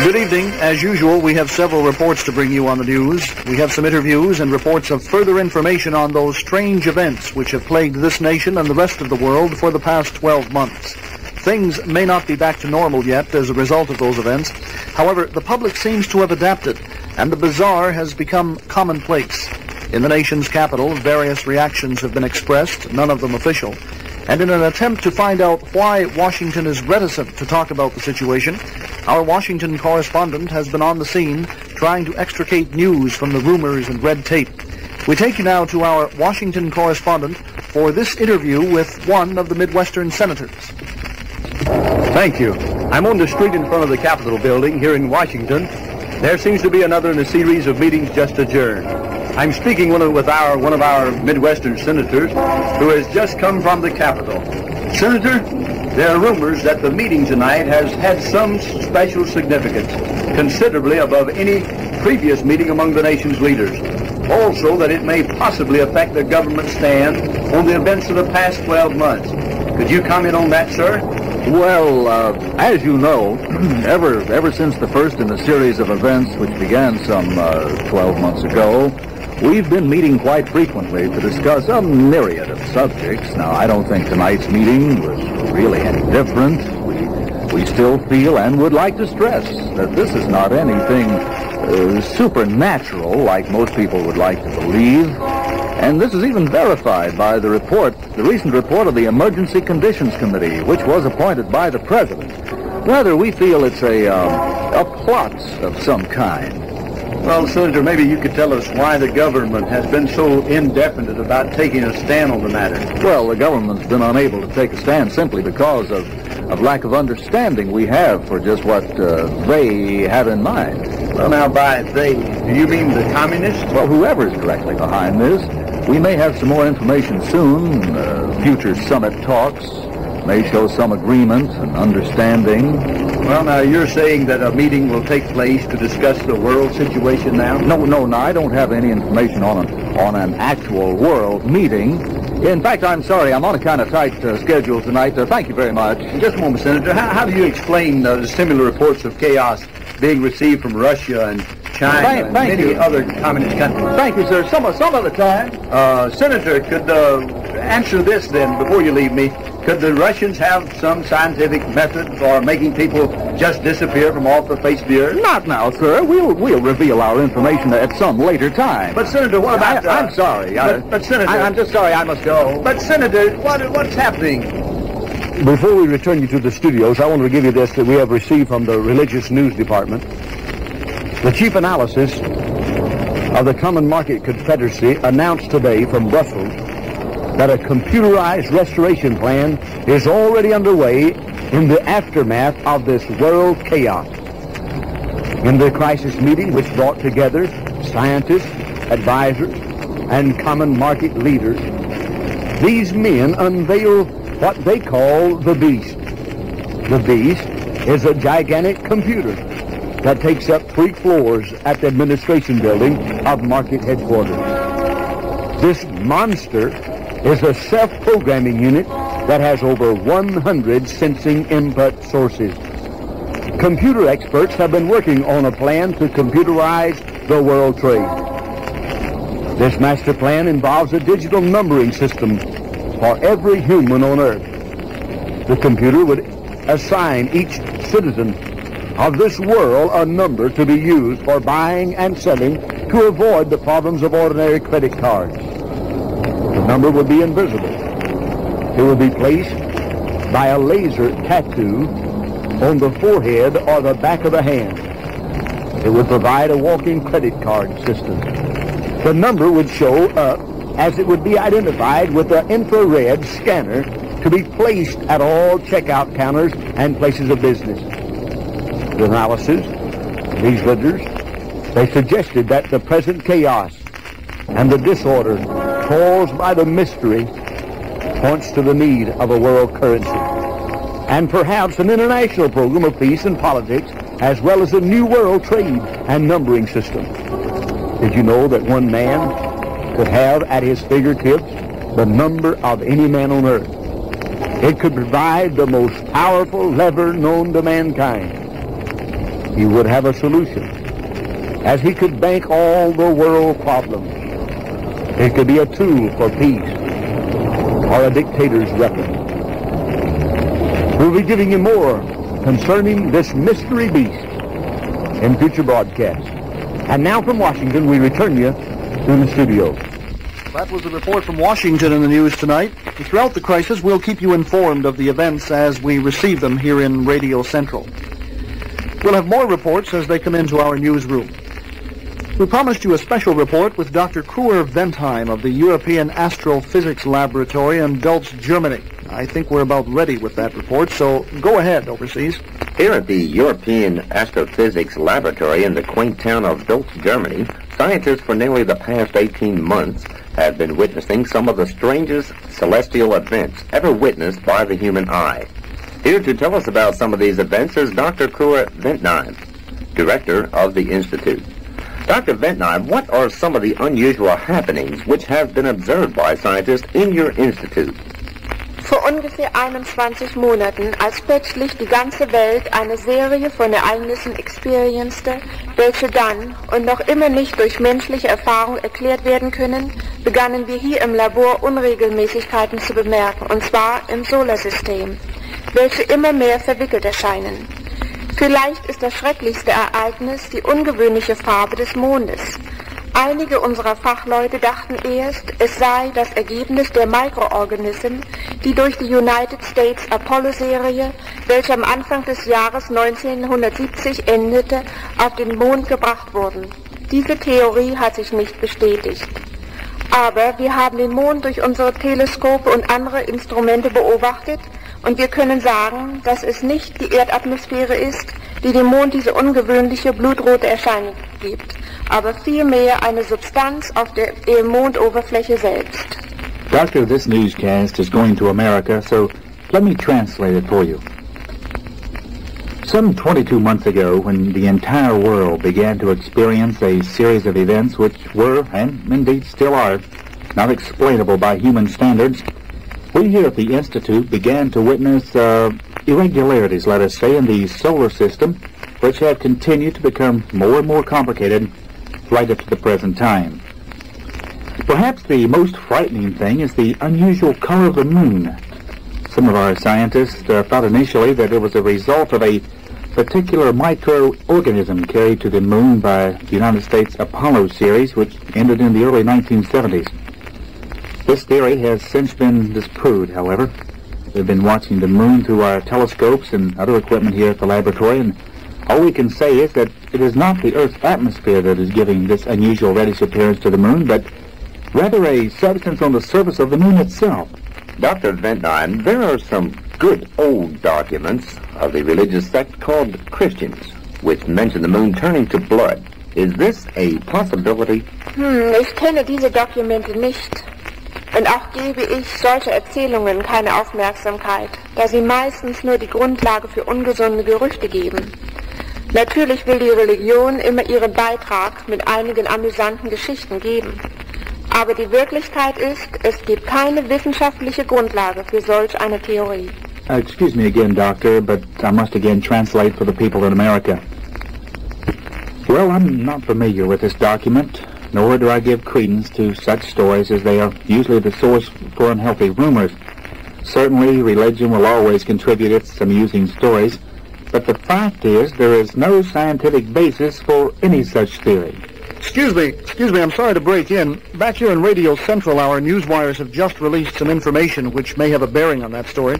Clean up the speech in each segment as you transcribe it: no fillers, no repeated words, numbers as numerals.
Good evening. As usual, we have several reports to bring you on the news. We have some interviews and reports of further information on those strange events which have plagued this nation and the rest of the world for the past 12 months. Things may not be back to normal yet as a result of those events. However, the public seems to have adapted, and the bizarre has become commonplace. In the nation's capital, various reactions have been expressed, none of them official. And in an attempt to find out why Washington is reticent to talk about the situation, our Washington correspondent has been on the scene trying to extricate news from the rumors and red tape. We take you now to our Washington correspondent for this interview with one of the Midwestern senators. Thank you. I'm on the street in front of the Capitol building here in Washington. There seems to be another in a series of meetings just adjourned. I'm speaking with one of our Midwestern senators who has just come from the Capitol. Senator, there are rumors that the meeting tonight has had some special significance, considerably above any previous meeting among the nation's leaders. Also, that it may possibly affect the government's stand on the events of the past 12 months. Could you comment on that, sir? Well, as you know, ever since the first in a series of events which began some 12 months ago, we've been meeting quite frequently to discuss a myriad of subjects. Now, I don't think tonight's meeting was really any different. We still feel and would like to stress that this is not anything supernatural like most people would like to believe. And this is even verified by the recent report of the Emergency Conditions Committee, which was appointed by the President. Rather, we feel it's a plot of some kind. Well, Senator, maybe you could tell us why the government has been so indefinite about taking a stand on the matter. Well, the government's been unable to take a stand simply because of lack of understanding we have for just what they have in mind. Well, now, by they, do you mean the communists? Well, whoever's directly behind this. We may have some more information soon. Future summit talks may show some agreement and understanding. Well, now, you're saying that a meeting will take place to discuss the world situation now? No, I don't have any information on an actual world meeting. In fact, I'm sorry, I'm on a kind of tight schedule tonight. Thank you very much. Just a moment, Senator. How do you explain the similar reports of chaos being received from Russia and China and many other communist countries? Thank you, sir. Some other time. Senator, could answer this then before you leave me. Could the Russians have some scientific method for making people just disappear from off the face of the earth? Not now, sir. We'll reveal our information at some later time. But, Senator, what about... I'm sorry. But Senator... I'm just sorry. I must go. But, Senator, what's happening? Before we return you to the studios, I want to give you this that we have received from the Religious News Department. The chief analysis of the Common Market Confederacy announced today from Brussels that a computerized restoration plan is already underway in the aftermath of this world chaos. In the crisis meeting, which brought together scientists, advisors, and common market leaders, these men unveiled what they call the Beast. The Beast is a gigantic computer that takes up 3 floors at the administration building of Market Headquarters. This monster is a self-programming unit that has over 100 sensing input sources. Computer experts have been working on a plan to computerize the world trade. This master plan involves a digital numbering system for every human on Earth. The computer would assign each citizen of this world a number to be used for buying and selling to avoid the problems of ordinary credit cards. The number would be invisible. It would be placed by a laser tattoo on the forehead or the back of the hand. It would provide a walking credit card system. The number would show up as it would be identified with an infrared scanner to be placed at all checkout counters and places of business. The analysis, these leaders, they suggested that the present chaos and the disorder caused by the mystery points to the need of a world currency and perhaps an international program of peace and politics, as well as a new world trade and numbering system. Did you know that one man could have at his fingertips the number of any man on earth? It could provide the most powerful lever known to mankind. he would have a solution. As he could bank all the world problems. It could be a tool for peace or a dictator's weapon. We'll be giving you more concerning this mystery beast in future broadcasts. And now from Washington, we return you to the studio. That was a report from Washington in the news tonight. Throughout the crisis, we'll keep you informed of the events as we receive them here in Radio Central. We'll have more reports as they come into our newsroom. We promised you a special report with Dr. Kruer Ventheim of the European Astrophysics Laboratory in Dulce, Germany. I think we're about ready with that report, so go ahead, overseas. Here at the European Astrophysics Laboratory in the quaint town of Dulce, Germany, scientists for nearly the past 18 months have been witnessing some of the strangest celestial events ever witnessed by the human eye. Here to tell us about some of these events is Dr. Kruer Ventheim, director of the Institute. Dr. Ventheim, what are some of the unusual happenings which have been observed by scientists in your institute? Vor ungefähr 21 Monaten, als plötzlich die ganze Welt eine Serie von Ereignissen experiencete, welche dann und noch immer nicht durch menschliche Erfahrung erklärt werden können, begannen wir hier im Labor Unregelmäßigkeiten zu bemerken, und zwar im Solarsystem, welche immer mehr verwickelt erscheinen. Vielleicht ist das schrecklichste Ereignis die ungewöhnliche Farbe des Mondes. Einige unserer Fachleute dachten erst, es sei das Ergebnis der Mikroorganismen, die durch die United States Apollo-Serie, welche am Anfang des Jahres 1970 endete, auf den Mond gebracht wurden. Diese Theorie hat sich nicht bestätigt. Aber wir haben den Mond durch unsere Teleskope und andere Instrumente beobachtet und wir können sagen, dass es nicht die Erdatmosphäre ist, die dem Mond diese ungewöhnliche blutrote Erscheinung gibt, aber vielmehr eine Substanz auf der Mondoberfläche selbst. Doctor, this newscast is going to America, so let me translate it for you. Some 22 months ago, when the entire world began to experience a series of events which were, and indeed still are, not explainable by human standards, we here at the Institute began to witness irregularities, let us say, in the solar system, which have continued to become more and more complicated right up to the present time. Perhaps the most frightening thing is the unusual color of the moon. Some of our scientists thought initially that it was a result of a particular microorganism carried to the moon by the United States Apollo series, which ended in the early 1970s. This theory has since been disproved, however. We've been watching the moon through our telescopes and other equipment here at the laboratory, and all we can say is that it is not the Earth's atmosphere that is giving this unusual reddish appearance to the moon, but rather a substance on the surface of the moon itself. Dr. Ventheim, there are some good old documents of the religious sect called Christians, which mention the moon turning to blood. Is this a possibility? Ich kenne diese Dokumente nicht. Und auch gebe ich solche Erzählungen keine Aufmerksamkeit, da sie meistens nur die Grundlage für ungesunde Gerüchte geben. Natürlich will die Religion immer ihren Beitrag mit einigen amüsanten Geschichten geben. Aber die Wirklichkeit ist, es gibt keine wissenschaftliche Grundlage für solch eine Theorie. Excuse me again, Doctor, but I must again translate for the people in America. Well, I'm not familiar with this document, nor do I give credence to such stories, as they are usually the source for unhealthy rumors. Certainly, religion will always contribute its amusing stories, but the fact is there is no scientific basis for any such theory. Excuse me, I'm sorry to break in. Back here in Radio Central, our newswires have just released some information which may have a bearing on that story.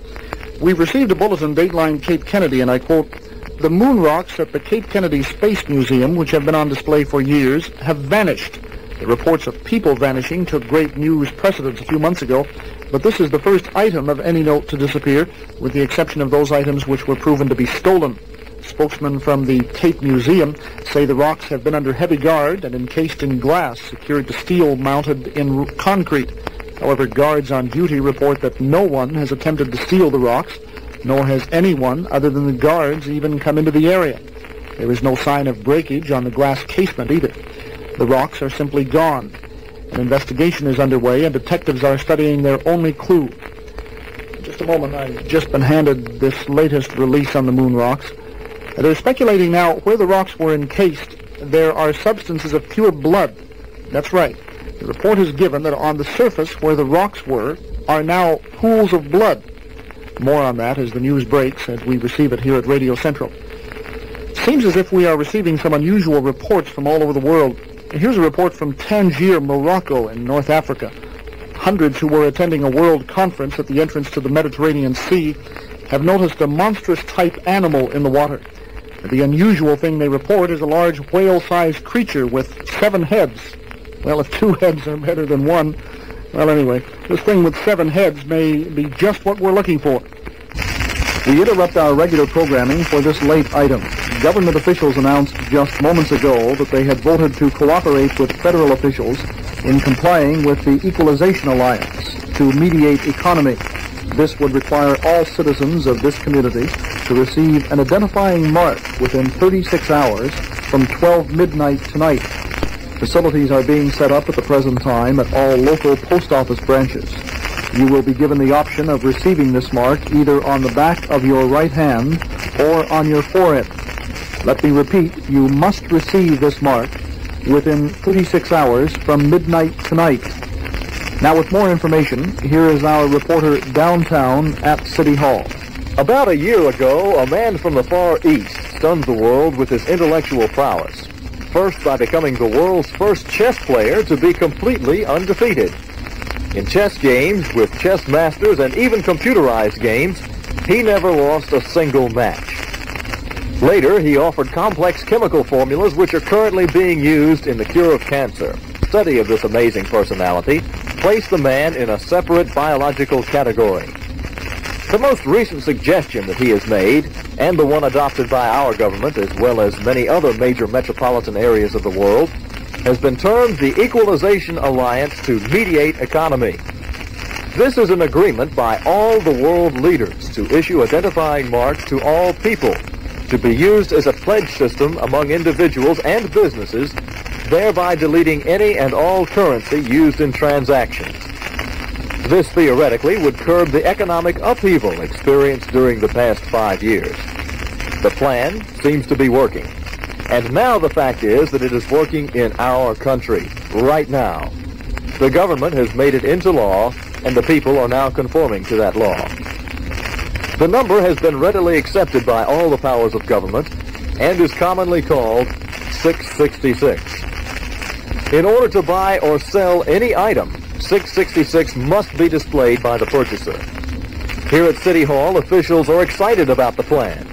We've received a bulletin dateline Cape Kennedy, and I quote, "The moon rocks at the Cape Kennedy Space Museum, which have been on display for years, have vanished. The reports of people vanishing took great news precedence a few months ago, but this is the first item of any note to disappear, with the exception of those items which were proven to be stolen. Spokesmen from the Cape Museum say the rocks have been under heavy guard and encased in glass, secured to steel mounted in concrete. However, guards on duty report that no one has attempted to steal the rocks, nor has anyone other than the guards even come into the area. There is no sign of breakage on the glass casement either. The rocks are simply gone. An investigation is underway and detectives are studying their only clue." Just a moment, I've just been handed this latest release on the moon rocks. They're speculating now where the rocks were encased. There are substances of pure blood. That's right. The report is given that on the surface where the rocks were are now pools of blood. More on that as the news breaks, as we receive it here at Radio Central. Seems as if we are receiving some unusual reports from all over the world. Here's a report from Tangier, Morocco, in North Africa. Hundreds who were attending a world conference at the entrance to the Mediterranean Sea have noticed a monstrous type animal in the water. The unusual thing they report is a large whale-sized creature with 7 heads. Well, if 2 heads are better than 1, well, anyway, this thing with 7 heads may be just what we're looking for. We interrupt our regular programming for this late item. Government officials announced just moments ago that they had voted to cooperate with federal officials in complying with the Equalization Alliance to mediate economy. This would require all citizens of this community to receive an identifying mark within 36 hours from 12 midnight tonight. Facilities are being set up at the present time at all local post office branches. You will be given the option of receiving this mark either on the back of your right hand or on your forehead. Let me repeat, you must receive this mark within 36 hours from midnight tonight. Now, with more information, here is our reporter downtown at City Hall. About a year ago, a man from the Far East stunned the world with his intellectual prowess. First by becoming the world's first chess player to be completely undefeated. In chess games, with chess masters and even computerized games, he never lost a single match. Later, he offered complex chemical formulas which are currently being used in the cure of cancer. Study of this amazing personality placed the man in a separate biological category. The most recent suggestion that he has made, and the one adopted by our government as well as many other major metropolitan areas of the world, has been termed the Equalization Alliance to mediate economy. This is an agreement by all the world leaders to issue identifying marks to all people, to be used as a pledge system among individuals and businesses, thereby deleting any and all currency used in transactions. This theoretically would curb the economic upheaval experienced during the past 5 years. The plan seems to be working. And now the fact is that it is working in our country, right now. The government has made it into law, and the people are now conforming to that law. The number has been readily accepted by all the powers of government and is commonly called 666. In order to buy or sell any item, 666 must be displayed by the purchaser. Here at City Hall, officials are excited about the plan,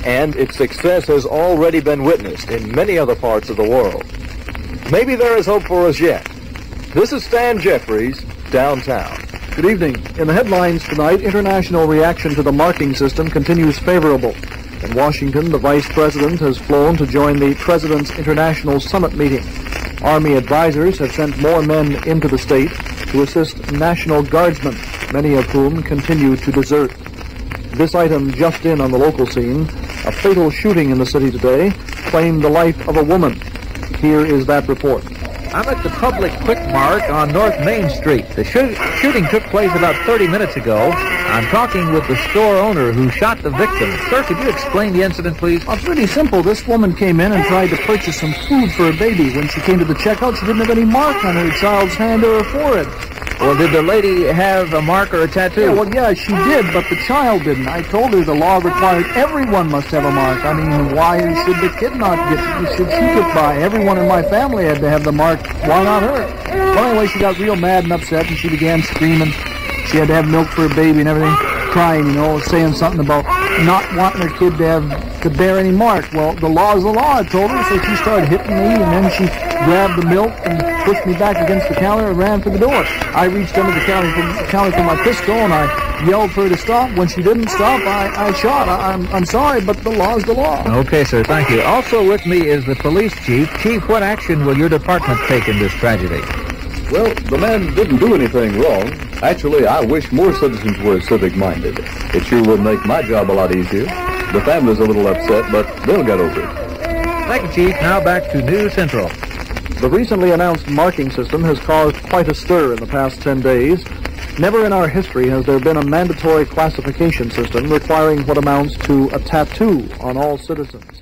and its success has already been witnessed in many other parts of the world. Maybe there is hope for us yet. This is Stan Jeffries, downtown. Good evening. In the headlines tonight, international reaction to the marking system continues favorable. In Washington, the Vice President has flown to join the President's International Summit meeting. Army advisors have sent more men into the state to assist National Guardsmen, many of whom continue to desert. This item just in on the local scene, a fatal shooting in the city today claimed the life of a woman. Here is that report. I'm at the public quick mark on North Main Street. The shooting took place about 30 minutes ago. I'm talking with the store owner who shot the victim. Sir, could you explain the incident, please? Well, it's really simple. This woman came in and tried to purchase some food for her baby. When she came to the checkout, she didn't have any mark on her child's hand or her forehead. Well, did the lady have a mark or a tattoo? Yeah, she did, but the child didn't. I told her the law required everyone must have a mark. I mean, why should the kid not get it? Should she get by? Everyone in my family had to have the mark. Why not her? Well, anyway, she got real mad and upset, and she began screaming. She had to have milk for her baby and everything, crying, saying something about not wanting her kid to bear any mark. Well, the law is the law, I told her, so she started hitting me, and then she grabbed the milk and pushed me back against the counter and ran for the door. I reached under the counter for my pistol, and I yelled for her to stop. When she didn't stop, I shot. I'm sorry, but the law is the law. Okay, sir, thank you. Also with me is the police chief. Chief, what action will your department take in this tragedy? Well, the man didn't do anything wrong. Actually, I wish more citizens were civic-minded. It sure would make my job a lot easier. The family's a little upset, but they'll get over it. Thank you, Chief. Now back to News Central. The recently announced marking system has caused quite a stir in the past 10 days. Never in our history has there been a mandatory classification system requiring what amounts to a tattoo on all citizens.